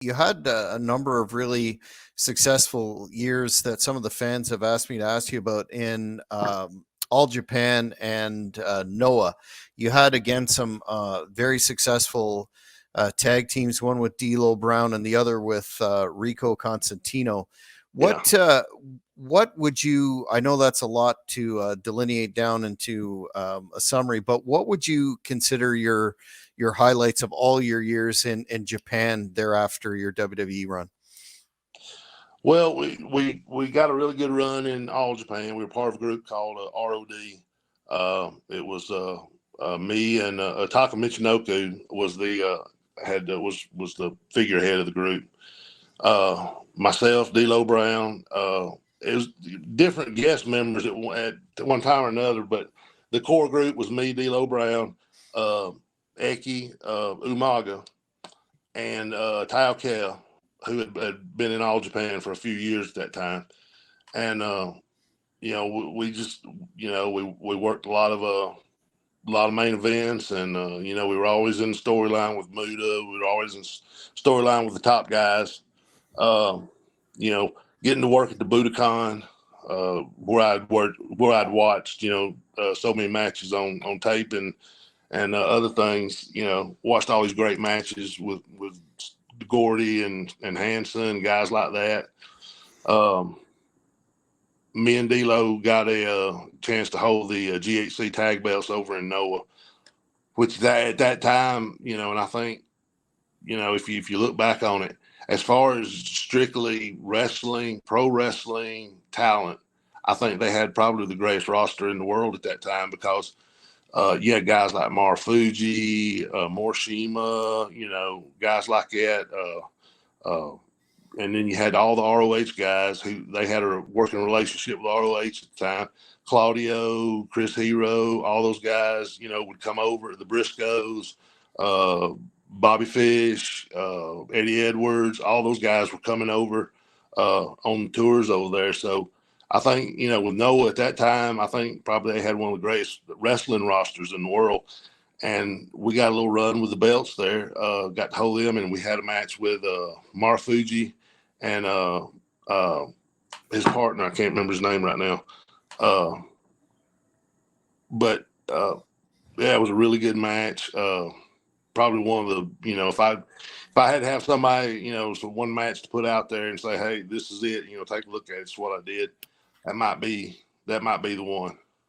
you had a number of really successful years that some of the fans have asked me to ask you about in All Japan and Noah. You had again some very successful tag teams, one with D'Lo Brown and the other with Rico Constantino. Yeah. What would you? I know that's a lot to delineate down into a summary, but what would you consider your highlights of all your years in Japan thereafter your WWE run? Well, we got a really good run in All Japan. We were part of a group called ROD. It was me and Taka Michinoku was the had was the figurehead of the group. Myself, D'Lo Brown. It was different guest members at one time or another, but the core group was me, D'Lo Brown, uh, Eki Umaga, and Tao Kell, who had been in All Japan for a few years at that time. And we just we worked a lot of main events, and we were always in the storyline with Muda. We were always in storyline with the top guys. Uh, you know, Getting to work at the Budokan, where I'd watched so many matches on tape and other things. Watched all these great matches with Gordy and Hanson, guys like that. Um, Me and D'Lo got a chance to hold the GHC tag belts over in Noah, which at that time, and I think, if you look back on it, as far as strictly wrestling, pro wrestling talent, I think they had probably the greatest roster in the world at that time because you had guys like Marufuji, Morishima, guys like that. And then you had all the ROH guys who they had a working relationship with ROH at the time. Claudio, Chris Hero, all those guys, would come over. The Briscoes, uh, Bobby Fish, Eddie Edwards, all those guys were coming over on tours over there. So I think, with Noah at that time, I think probably they had one of the greatest wrestling rosters in the world. And we got a little run with the belts there. Got to hold them, and we had a match with Marufuji and his partner. I can't remember his name right now. Uh, but yeah, it was a really good match. Probably one of the, if I had to have somebody, so one match to put out there and say, hey, this is it, take a look at it. It's what I did. That might be the one.